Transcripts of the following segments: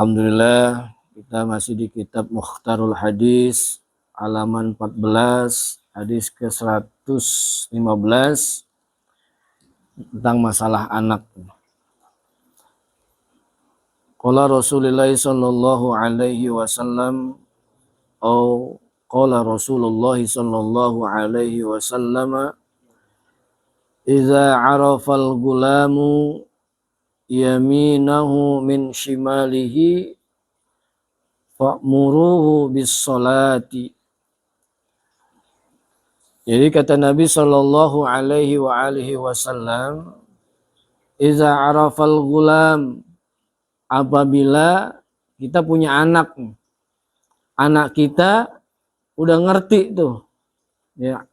Alhamdulillah, kita masih di kitab Mukhtarul Hadis halaman 14, hadis ke-115 tentang masalah anak. Qala Rasulullah sallallahu alaihi wasallam atau qala Rasulullah sallallahu alaihi wasallam, "Idza 'arafal gulamu yaminahu min shimalihi fa'muruhu bis salati." Jadi kata Nabi sallallahu alaihi wasallam, "Idza 'arafal gulam," apabila kita punya anak kita udah ngerti tuh, ya.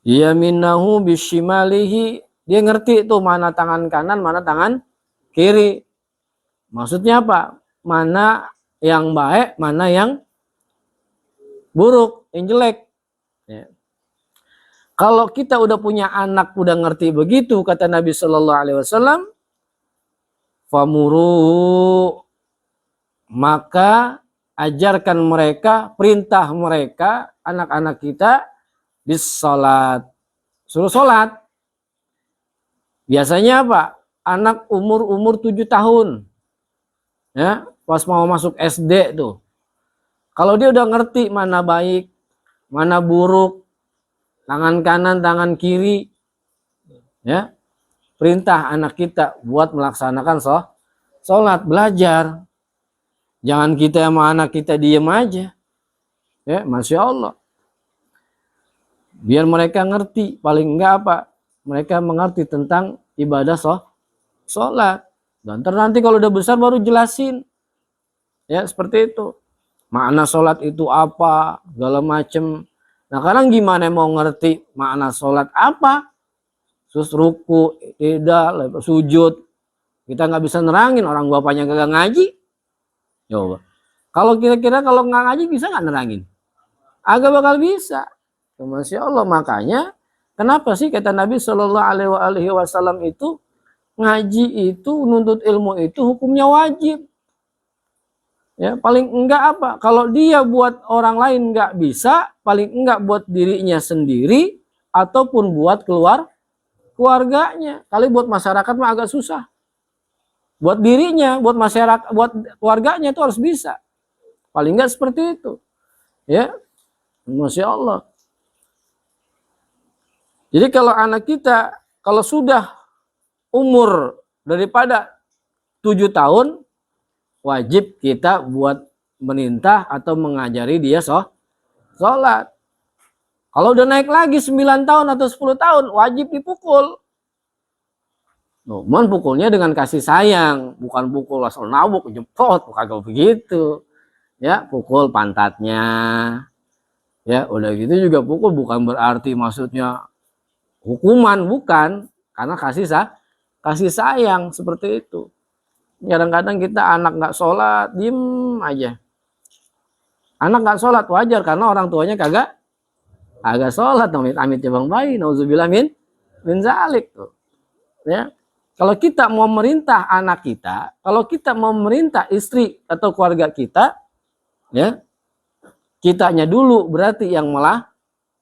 Yaminahu bisyimalihi, dia ngerti tuh mana tangan kanan, mana tangan kiri. Maksudnya apa? Mana yang baik, mana yang buruk, yang jelek. Ya. Kalau kita udah punya anak, udah ngerti begitu, kata Nabi Sallallahu Alaihi Wasallam, famuru, maka ajarkan mereka, perintah mereka, anak-anak kita, bis salat, suruh salat. Biasanya apa? Anak umur 7 tahun, ya, pas mau masuk SD tuh. Kalau dia udah ngerti mana baik, mana buruk, tangan kanan, tangan kiri, ya, perintah anak kita buat melaksanakan sholat, belajar. Jangan kita sama anak kita diem aja, ya, Masya Allah. Biar mereka ngerti, paling enggak apa, mereka mengerti tentang ibadah sholat. Dan nanti kalau udah besar baru jelasin, ya, seperti itu. Makna sholat itu apa, segala macem. Nah, sekarang gimana mau ngerti makna sholat apa? Terus ruku, tidak, sujud. Kita nggak bisa nerangin, orang bapaknya kagak ngaji. Coba. Kalau kira-kira kalau nggak ngaji bisa nggak nerangin? Agak bakal bisa. Masya Allah, makanya kenapa sih kata Nabi Shallallahu Alaihi Wasallam itu ngaji itu, nuntut ilmu itu hukumnya wajib. Ya, paling enggak apa? Kalau dia buat orang lain nggak bisa, paling enggak buat dirinya sendiri ataupun buat keluarganya. Kali buat masyarakat mah agak susah. Buat dirinya, buat masyarakat, buat keluarganya itu harus bisa. Paling enggak seperti itu. Ya. Masya Allah. Jadi kalau anak kita, kalau sudah umur daripada 7 tahun, wajib kita buat merintah atau mengajari dia sholat. Kalau udah naik lagi 9 tahun atau 10 tahun, wajib dipukul. Mohon pukulnya dengan kasih sayang, bukan pukul asal nabuk, jempot, bukan begitu. Ya, pukul pantatnya. Ya, udah gitu juga pukul bukan berarti maksudnya hukuman, bukan, karena kasih sayang seperti itu. Kadang-kadang kita anak nggak sholat, diem aja. Anak nggak sholat wajar karena orang tuanya kagak sholat. Amit ya bang bayi, nauzubillah min zalik tuh. Ya. Kalau kita mau merintah anak kita, kalau kita mau merintah istri atau keluarga kita, ya, kitanya dulu berarti yang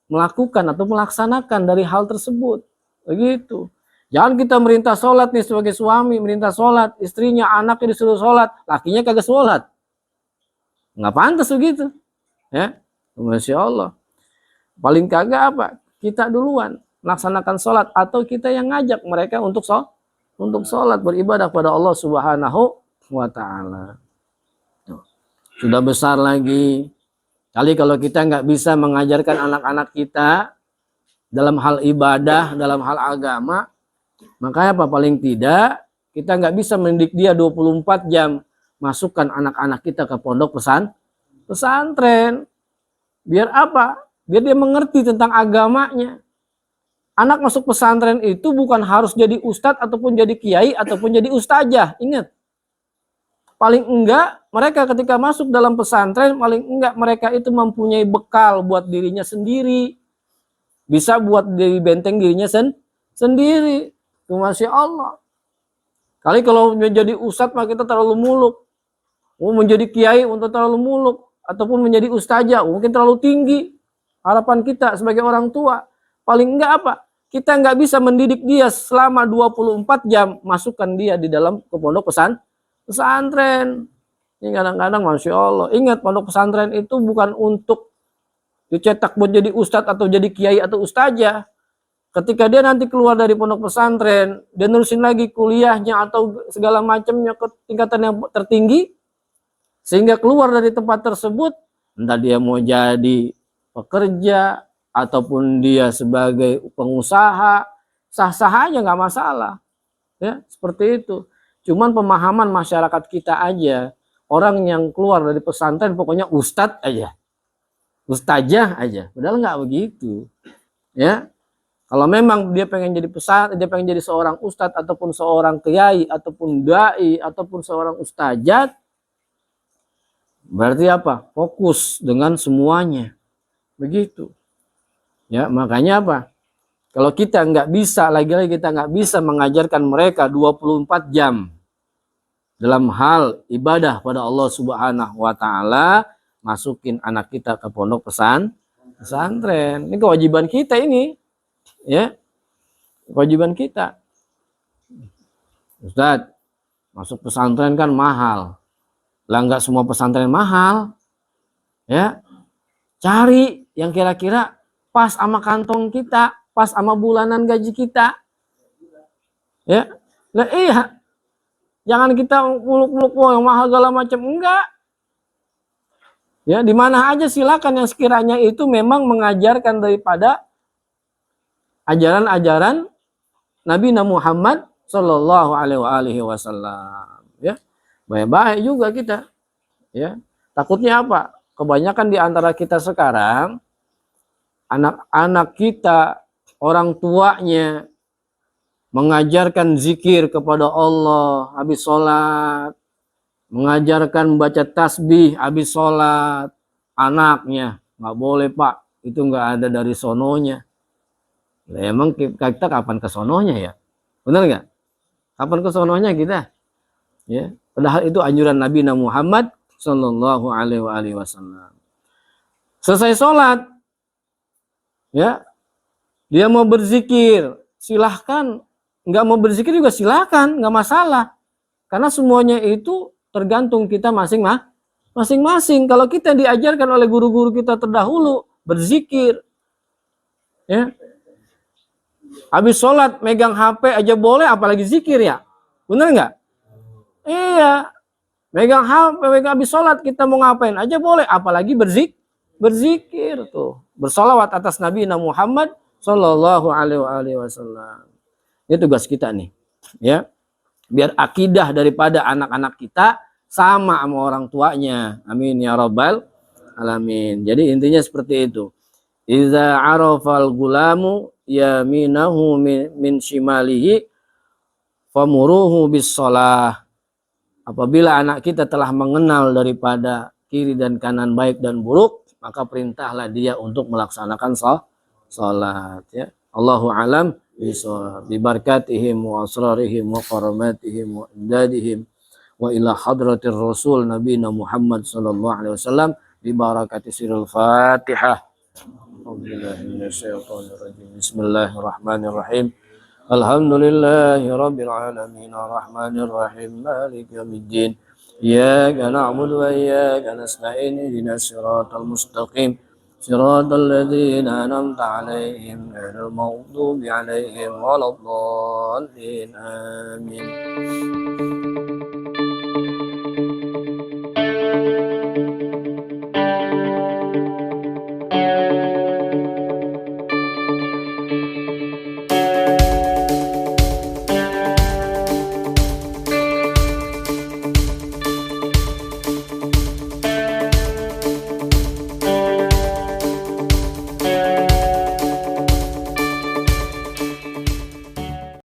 melakukan atau melaksanakan dari hal tersebut. Begitu. Jangan kita merintah sholat nih sebagai suami, merintah sholat, istrinya, anaknya disuruh sholat, lakinya kagak sholat. Nggak pantas begitu. Ya, Masya Allah. Paling kagak apa? Kita duluan melaksanakan sholat atau kita yang ngajak mereka untuk sholat, beribadah pada Allah Subhanahu wa Ta'ala. Sudah besar lagi. Kali kalau kita nggak bisa mengajarkan anak-anak kita dalam hal ibadah, dalam hal agama, makanya apa? Paling tidak kita nggak bisa mendidik dia 24 jam. Masukkan anak-anak kita ke pondok pesantren. Biar apa? Biar dia mengerti tentang agamanya. Anak masuk pesantren itu bukan harus jadi ustadz ataupun jadi kiai ataupun jadi ustazah. Ingat. Paling enggak mereka ketika masuk dalam pesantren, paling enggak mereka itu mempunyai bekal buat dirinya sendiri. Bisa buat dari benteng dirinya sendiri. Masya Allah. Kali kalau menjadi ustadz mah kita terlalu muluk. Menjadi kiai untuk terlalu muluk. Ataupun menjadi ustazah, mungkin terlalu tinggi. Harapan kita sebagai orang tua. Paling enggak apa? Kita enggak bisa mendidik dia selama 24 jam. Masukkan dia di dalam pondok pesantren. Ini kadang-kadang Masya Allah. Ingat, pondok pesantren itu bukan untuk dicetak buat jadi ustadz atau jadi kiai atau ustazah. Ketika dia nanti keluar dari pondok pesantren, dia nerusin lagi kuliahnya atau segala macamnya ke tingkatan yang tertinggi, sehingga keluar dari tempat tersebut, entah dia mau jadi pekerja ataupun dia sebagai pengusaha, sah-sah aja, nggak masalah. Ya, seperti itu. Cuman pemahaman masyarakat kita aja, orang yang keluar dari pesantren pokoknya ustadz aja, ustazah aja, padahal nggak begitu. Ya, kalau memang dia pengen jadi dia pengen jadi seorang ustadz ataupun seorang kiai ataupun dai ataupun seorang ustazat, berarti apa? Fokus dengan semuanya, begitu. Ya, makanya apa? Kalau kita nggak bisa, lagi-lagi kita nggak bisa mengajarkan mereka 24 jam dalam hal ibadah pada Allah Subhanahu wa Ta'ala, masukin anak kita ke pondok pesantren. Ini kewajiban kita ini, ya, kewajiban kita. Ustadz, masuk pesantren kan mahal. Lah nggak semua pesantren mahal, ya. Cari yang kira-kira pas sama kantong kita, pas sama bulanan gaji kita, ya. Lah iya, jangan kita muluk-muluk yang mahal segala macam, enggak. Ya, di mana aja silakan yang sekiranya itu memang mengajarkan daripada ajaran-ajaran Nabi Muhammad Shallallahu Alaihi Wasallam. Ya, baik-baik juga kita. Ya, takutnya apa? Kebanyakan di antara kita sekarang, anak-anak kita, orang tuanya mengajarkan zikir kepada Allah habis sholat, mengajarkan baca tasbih habis sholat. Anaknya nggak boleh pak, itu nggak ada dari sononya. Nah, emang kita kapan ke sononya ya, benar nggak? Kapan ke sononya kita? Ya, padahal itu anjuran Nabi Muhammad Sallallahu Alaihi Wasallam. Selesai sholat, ya, dia mau berzikir, silahkan. Nggak mau berzikir juga silahkan, nggak masalah. Karena semuanya itu tergantung kita masing-masing. Kalau kita diajarkan oleh guru-guru kita terdahulu berzikir, ya, habis sholat megang HP aja boleh, apalagi zikir ya, bener nggak? Iya, megang HP, megang habis sholat kita mau ngapain aja boleh, apalagi berzikir tuh, bersolawat atas Nabi Muhammad Sallallahu Alaihi Wasallam. Ini tugas kita nih, ya. Biar akidah daripada anak-anak kita sama orang tuanya. Amin ya rabbal alamin. Jadi intinya seperti itu. Iza arafal gulamu yaminahu min shimalihi famuruhu bis shalah. Apabila anak kita telah mengenal daripada kiri dan kanan baik dan buruk, maka perintahlah dia untuk melaksanakan salat, ya. Allahu alam bi barakatihim wa asrarihim wa karamatihim wa imdadihim wa ila hadratir rasul nabiyina Muhammad sallallahu alaihi wasallam bi barakati sirril Fatihah. Bismillahirrahmanirrahim. Alhamdulillahi rabbil alamin arrahmanir rahim maliki yaumiddin. Iyyaka na'budu wa iyyaka nasta'in ihdinas siratal mustaqim. صراط الذين أنعمت عليهم غير المغضوب عليهم ولا الضالين آمين.